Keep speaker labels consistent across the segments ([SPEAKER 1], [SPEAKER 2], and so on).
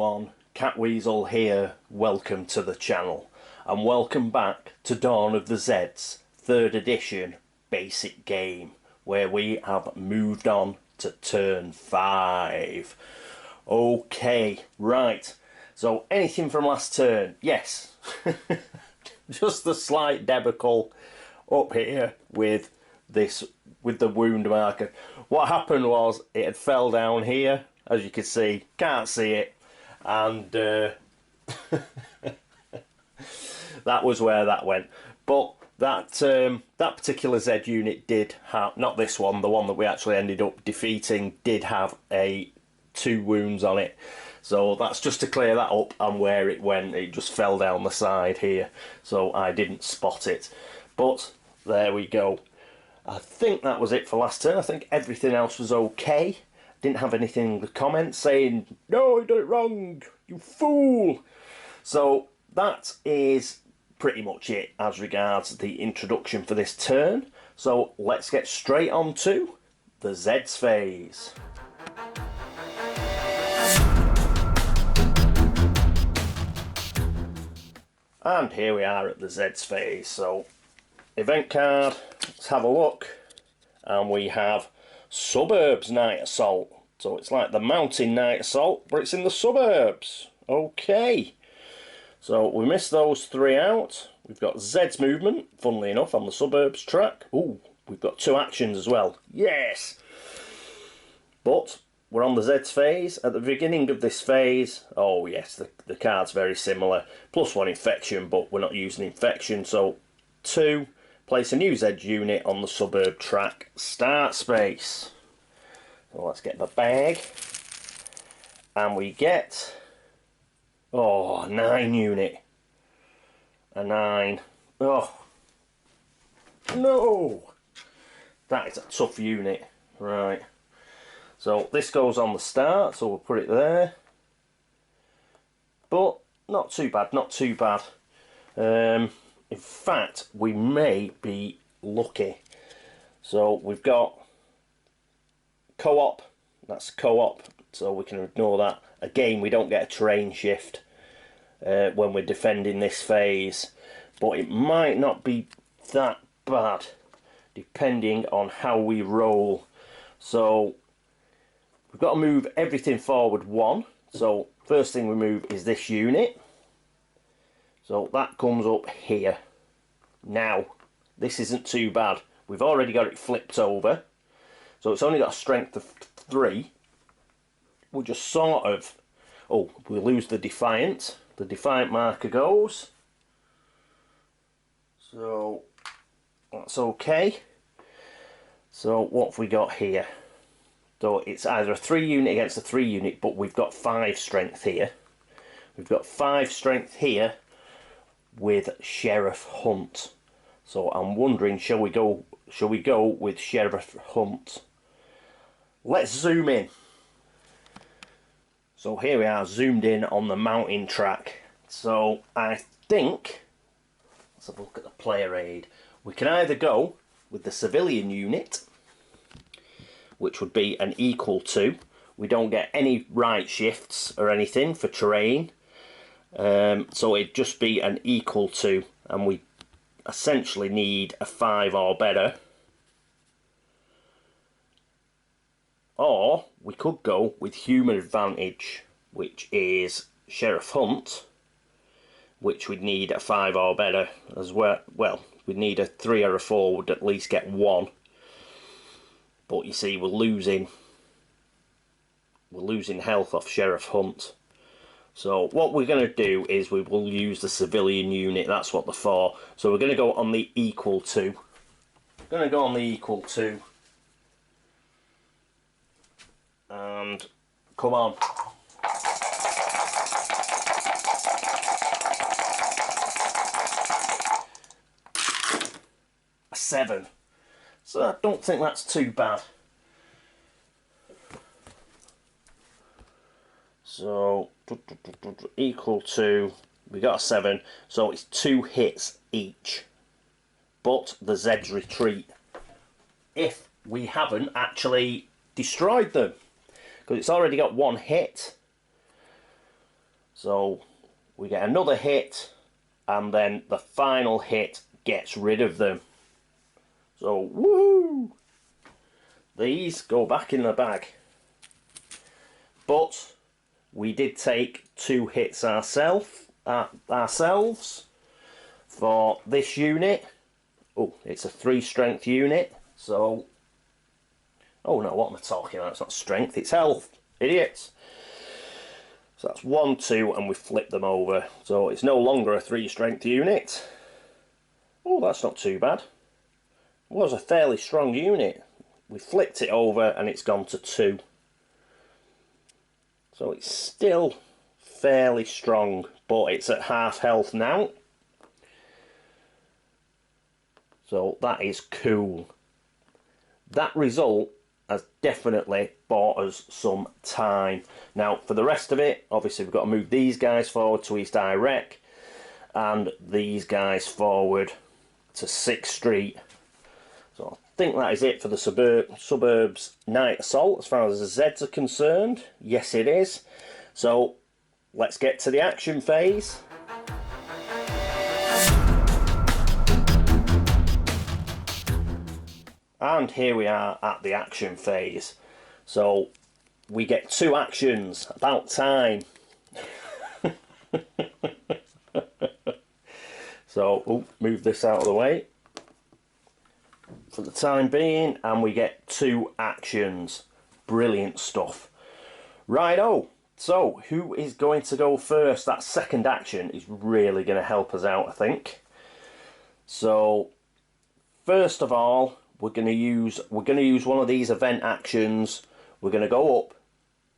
[SPEAKER 1] everyone, Catweazle here, welcome to the channel and welcome back to Dawn of the Zeds 3rd edition basic game where we have moved on to turn 5. Okay, right, so anything from last turn? Yes, just the slight debacle up here with the wound marker. What happened was it had fell down here, as you can see, can't see it, and that was where that went. But that particular Z unit did have, not this one, the one that we actually ended up defeating, did have 2 wounds on it. So that's just to clear that up, and where it went, it just fell down the side here, so I didn't spot it. But there we go. I think that was it for last turn. I think everything else was okay. Didn't have anything in the comments saying, no, you did it wrong, you fool. So that is pretty much it as regards the introduction for this turn. So let's get straight on to the Zeds phase. And here we are at the Zeds phase. So event card, let's have a look. And we have Suburbs Night Assault. So it's like the Mountain Night Assault, but it's in the suburbs. Okay. So we missed those 3 out. We've got Zeds movement, funnily enough, on the suburbs track. Ooh, we've got 2 actions as well. Yes! But we're on the Zeds phase. At the beginning of this phase, oh yes, the card's very similar. +1 infection, but we're not using infection. So 2, place a new Zed unit on the suburb track start space. So let's get the bag. And we get, oh, 9 unit. A 9. Oh, no! That is a tough unit. Right. So this goes on the start, so we'll put it there. But not too bad, not too bad. In fact, we may be lucky. So we've got co-op, that's co-op, so we can ignore that. Again, we don't get a terrain shift when we're defending this phase, but it might not be that bad depending on how we roll. So we've got to move everything forward 1. So first thing we move is this unit. So that comes up here. Now, this isn't too bad. We've already got it flipped over. So it's only got a strength of 3. We'll just sort of... Oh, we lose the Defiant. The Defiant marker goes. So that's okay. So what have we got here? So it's either a 3 unit against a 3 unit, but we've got 5 strength here. We've got 5 strength here with Sheriff Hunt. So I'm wondering, shall we go with Sheriff Hunt? Let's zoom in. So here we are, zoomed in on the mountain track. So I think, let's have a look at the player aid. We can either go with the civilian unit, which would be an equal to. We don't get any right shifts or anything for terrain. So it'd just be an equal to, and we essentially need a 5 or better. Or we could go with human advantage, which is Sheriff Hunt, which we'd need a 5 or better as well. Well, we'd need a 3 or a 4, would at least get 1. But you see, we're losing health off Sheriff Hunt. So what we're going to do is we will use the civilian unit. That's what they're for. So we're going to go on the equal to. And come on. A 7. So I don't think that's too bad. So equal to, we got a 7, so it's 2 hits each. But the Zeds retreat if we haven't actually destroyed them, because it's already got 1 hit. So we get another hit, and then the final hit gets rid of them. So, woo! These go back in the bag. But we did take 2 hits ourselves for this unit. Oh, it's a 3 strength unit. So, oh no, what am I talking about? It's not strength, it's health. Idiots. So that's 1, 2, and we flip them over. So it's no longer a 3 strength unit. Oh, that's not too bad. It was a fairly strong unit. We flipped it over and it's gone to 2. So it's still fairly strong, but it's at half health now. So that is cool. That result has definitely bought us some time. Now, for the rest of it, obviously we've got to move these guys forward to East Iraq and these guys forward to 6th Street. So I think that is it for the suburbs night assault as far as the Zeds are concerned. Yes, it is. So let's get to the action phase. And here we are at the action phase. So we get 2 actions, about time. So, move this out of the way for the time being, and we get 2 actions. Brilliant stuff. Righto, so who is going to go first? That second action is really going to help us out, I think. So, first of all, we're going to use one of these event actions. We're going to go up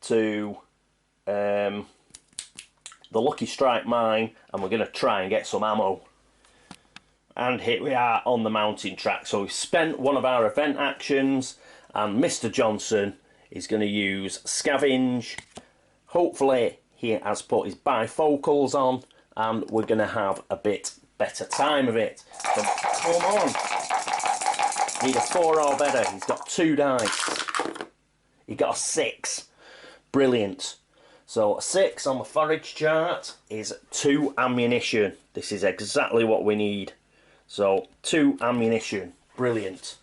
[SPEAKER 1] to the Lucky Strike mine, and we're going to try and get some ammo. And here we are on the mountain track. So we've spent one of our event actions, and Mr. Johnson is going to use scavenge. Hopefully he has put his bifocals on, and we're going to have a bit better time of it. So come on. Need a 4 or better. He's got 2 dice. He got a 6. Brilliant. So a 6 on the forage chart is 2 ammunition. This is exactly what we need. So 2 ammunition. Brilliant.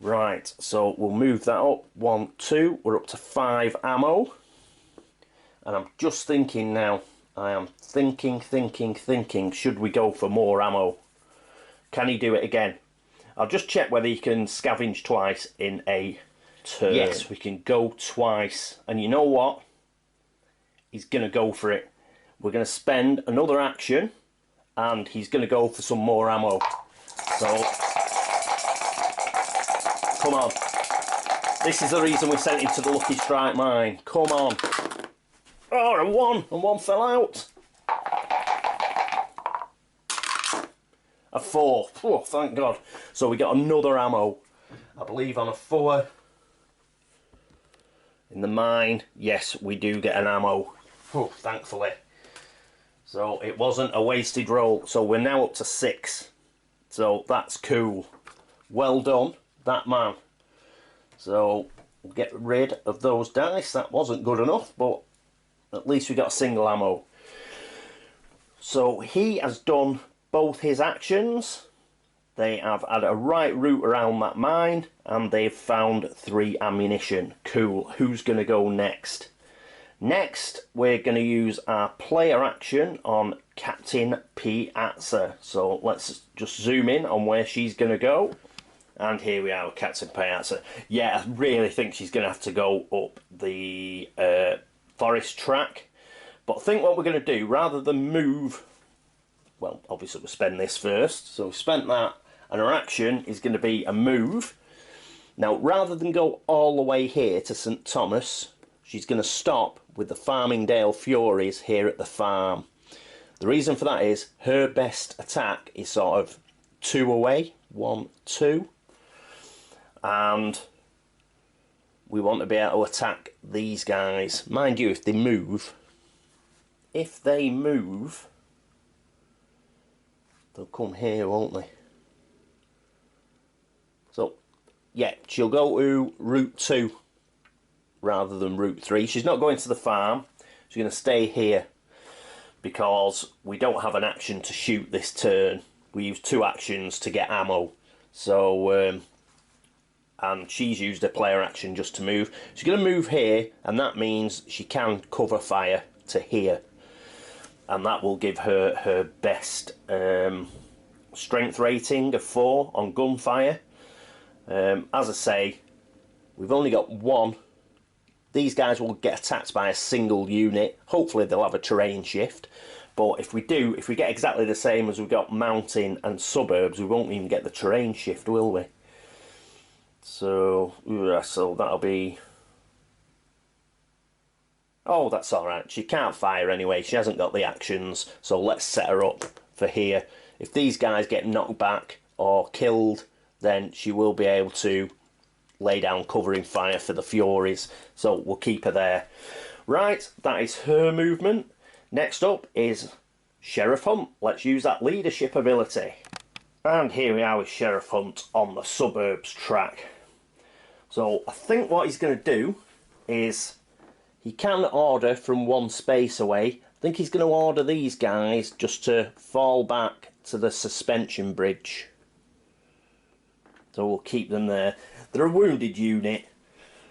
[SPEAKER 1] Right, so we'll move that up. 1, 2. We're up to 5 ammo. And I'm just thinking now. I am thinking. Should we go for more ammo? Can he do it again? I'll just check whether you can scavenge twice in a turn. Yes, we can go twice. And you know what? He's going to go for it. We're going to spend another action, and he's going to go for some more ammo. So, come on. This is the reason we sent him to the Lucky Strike mine. Come on. Oh, and one fell out. A 4. Oh, thank God. So we got another ammo. I believe on a 4. In the mine, yes, we do get an ammo. Oh, thankfully. So it wasn't a wasted roll. So we're now up to 6. So that's cool. Well done, that man. So we'll get rid of those dice. That wasn't good enough, but at least we got a single ammo. So he has done both his actions. They have had a right route around that mine, and they've found 3 ammunition. Cool. Who's going to go next? Next, we're going to use our player action on Captain Piazza. So let's just zoom in on where she's going to go. And here we are with Captain Piazza. Yeah, I really think she's going to have to go up the forest track. But I think what we're going to do, rather than move... Well, obviously we'll spend this first. So we've spent that. And our action is going to be a move. Now, rather than go all the way here to St. Thomas, she's going to stop with the Farmingdale Furies here at the farm. The reason for that is her best attack is sort of 2 away. 1, 2. And we want to be able to attack these guys. Mind you, if they move, they'll come here, won't they? So, yeah, she'll go to Route 2 rather than Route 3. She's not going to the farm. She's going to stay here. because we don't have an action to shoot this turn. We use 2 actions to get ammo. So, and she's used a player action just to move. She's going to move here, and that means she can cover fire to here. And that will give her her best strength rating of 4 on gunfire. As I say, we've only got 1. These guys will get attacked by a single unit. Hopefully they'll have a terrain shift. But if we get exactly the same as we've got mountain and suburbs, we won't even get the terrain shift, will we? So that'll be... Oh, that's alright. She can't fire anyway. She hasn't got the actions. So let's set her up for here. If these guys get knocked back or killed, then she will be able to lay down covering fire for the Furies, so we'll keep her there. Right, that is her movement. Next up is Sheriff Hunt. Let's use that leadership ability. And here we are with Sheriff Hunt on the suburbs track. So I think what he's going to do is he can order from 1 space away. I think he's going to order these guys just to fall back to the suspension bridge. So we'll keep them there. They're a wounded unit,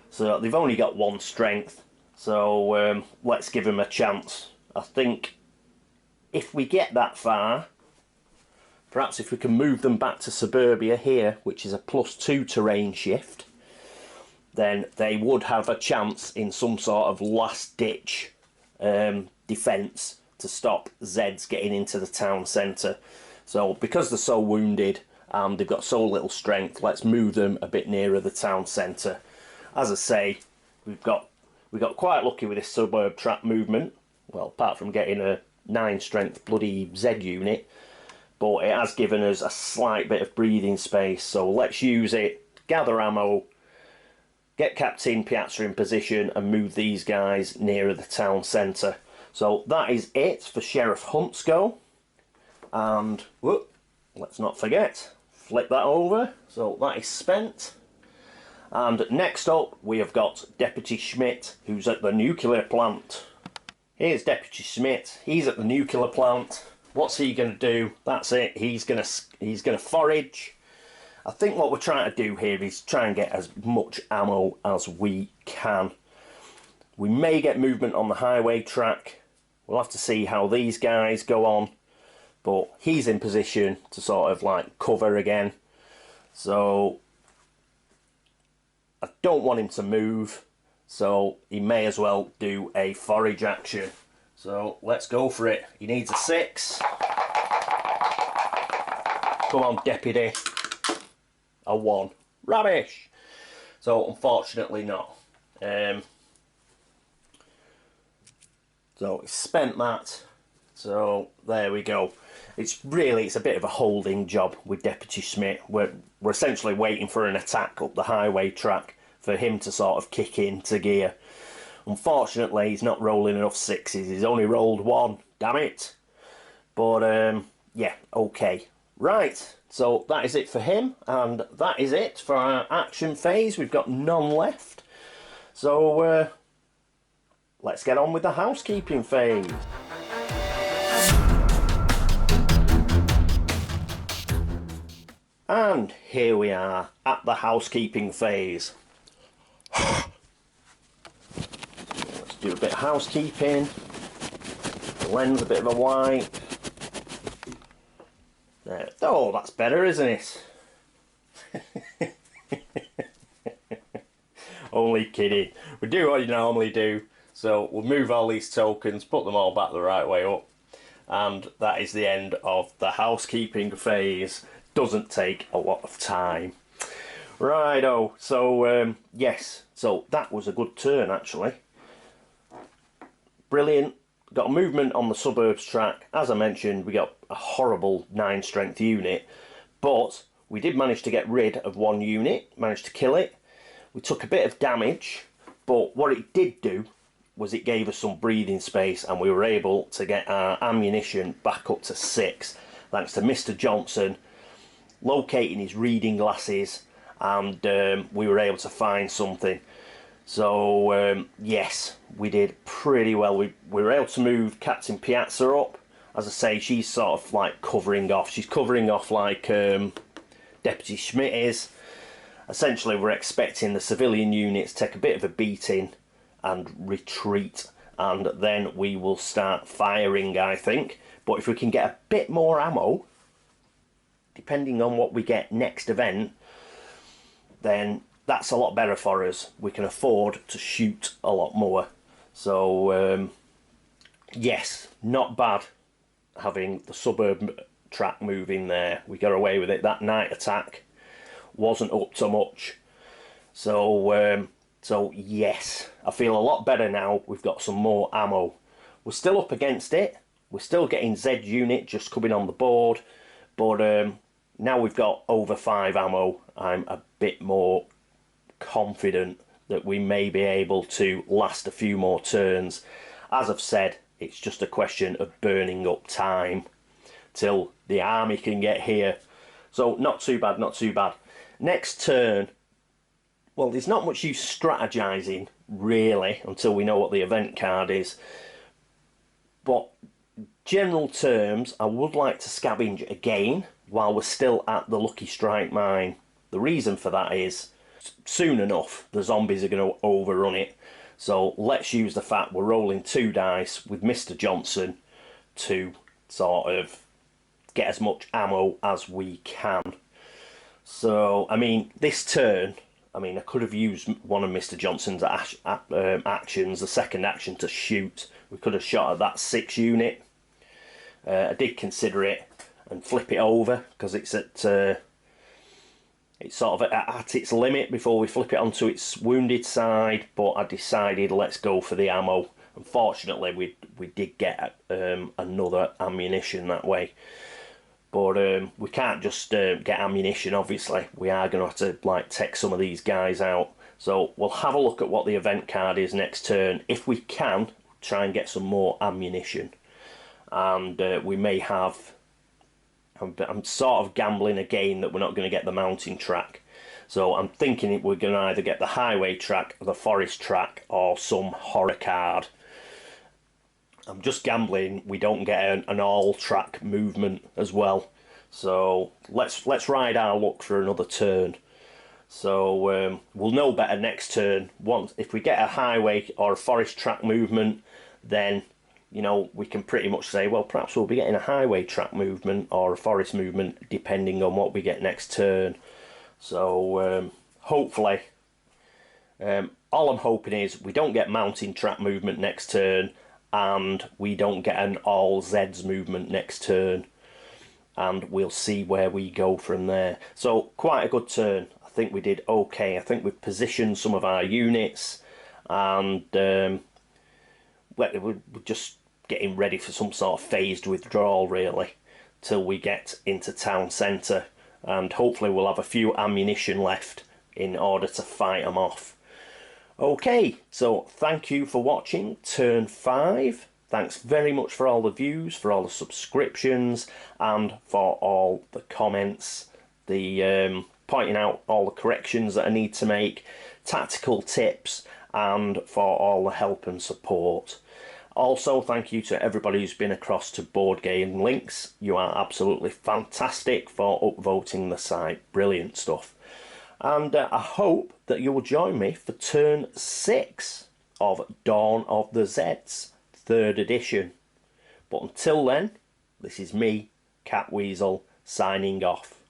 [SPEAKER 1] so they've only got 1 strength. So let's give them a chance. I think if we get that far, perhaps if we can move them back to Suburbia here, which is a +2 terrain shift, then they would have a chance in some sort of last-ditch defence to stop Zeds getting into the town centre. So because they're so wounded, they've got so little strength, let's move them a bit nearer the town centre. As I say, we got quite lucky with this suburb track movement. Well, apart from getting a 9 strength bloody Z unit, but it has given us a slight bit of breathing space. So let's use it, gather ammo, get Captain Piazza in position, and move these guys nearer the town centre. So that is it for Sheriff Hunt's go. And whoop, let's not forget, flip that over, so that is spent. And next up we have got Deputy Schmidt, who's at the nuclear plant. Here's Deputy Schmidt, he's at the nuclear plant. What's he going to do? That's it, he's going to forage. I think what we're trying to do here is try and get as much ammo as we can. We may get movement on the highway track. We'll have to see how these guys go on. But he's in position to sort of like cover again. So I don't want him to move. So he may as well do a forage action. So let's go for it. He needs a 6. Come on, Deputy. A 1. Rubbish. So unfortunately not. So he spent that. So there we go. It's a bit of a holding job with Deputy Schmidt. We're essentially waiting for an attack up the highway track for him to sort of kick into gear. Unfortunately, he's not rolling enough 6s. He's only rolled 1. Damn it. But yeah, okay. Right, so that is it for him, and that is it for our action phase. We've got none left. So let's get on with the housekeeping phase. And here we are at the housekeeping phase. Let's do a bit of housekeeping. The lens a bit of a wipe. There. Oh, that's better, isn't it? Only kidding. We do what you normally do. So we'll move all these tokens, put them all back the right way up. And that is the end of the housekeeping phase. Doesn't take a lot of time. Righto, so yes, so that was a good turn actually. Brilliant. Got a movement on the suburbs track. As I mentioned, we got a horrible 9 strength unit, but we did manage to get rid of 1 unit, managed to kill it. We took a bit of damage, but what it did do was it gave us some breathing space, and we were able to get our ammunition back up to 6, thanks to Mr. Johnson locating his reading glasses, and we were able to find something. So yes, we did pretty well. We were able to move Captain Piazza up. As I say, she's sort of like covering off. She's covering off like Deputy Schmidt is. Essentially, we're expecting the civilian units to take a bit of a beating and retreat, and then we will start firing, I think. But if we can get a bit more ammo, depending on what we get next event, then that's a lot better for us. We can afford to shoot a lot more. So yes, not bad having the suburb track moving there. We got away with it. That night attack wasn't up to much. So so yes, I feel a lot better now. We've got some more ammo. We're still up against it. We're still getting Z unit just coming on the board, but now we've got over 5 ammo. I'm a bit more confident that we may be able to last a few more turns. As I've said, it's just a question of burning up time till the army can get here. So not too bad, not too bad. Next turn, well, there's not much use strategizing really until we know what the event card is, but general terms, I would like to scavenge again while we're still at the Lucky Strike mine. The reason for that is soon enough the zombies are going to overrun it, so let's use the fact we're rolling 2 dice with Mr. Johnson to sort of get as much ammo as we can. So I mean, this turn, I mean, I could have used one of Mr. Johnson's actions, the second action, to shoot. We could have shot at that 6 unit. I did consider it and flip it over because it's at it's sort of at its limit before we flip it onto its wounded side, but I decided let's go for the ammo. Unfortunately, we did get another ammunition that way, but we can't just get ammunition. Obviously, we are going to have to like take some of these guys out. So we'll have a look at what the event card is next turn. If we can, try and get some more ammunition, and we may have. I'm sort of gambling again that we're not going to get the mountain track. So I'm thinking we're going to either get the highway track, or the forest track, or some horror card. I'm just gambling we don't get an all track movement as well. So let's ride our luck for another turn. So we'll know better next turn. Once if we get a highway or a forest track movement, then you know, we can pretty much say, well, perhaps we'll be getting a highway track movement or a forest movement depending on what we get next turn. So hopefully, all I'm hoping is we don't get mountain track movement next turn, and we don't get an all Zeds movement next turn, and we'll see where we go from there. So quite a good turn. I think we did okay. I think we've positioned some of our units, and we're just getting ready for some sort of phased withdrawal really till we get into town centre, and hopefully we'll have a few ammunition left in order to fight them off. Okay, so thank you for watching turn 5. Thanks very much for all the views, for all the subscriptions, and for all the comments, the pointing out all the corrections that I need to make, tactical tips, and for all the help and support. Also, thank you to everybody who's been across to Board Game Links. You are absolutely fantastic for upvoting the site. Brilliant stuff. And I hope that you will join me for turn 6 of Dawn of the Zeds, 3rd edition. But until then, this is me, Catweazle, signing off.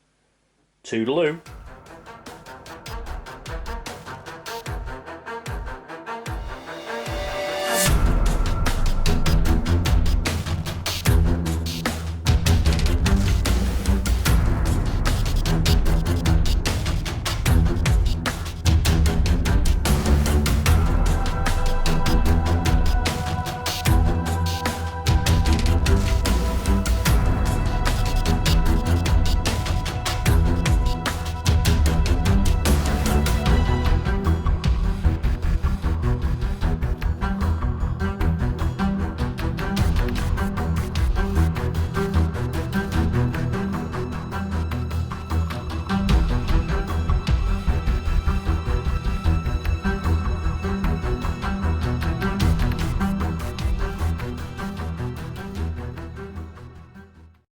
[SPEAKER 1] Toodaloo.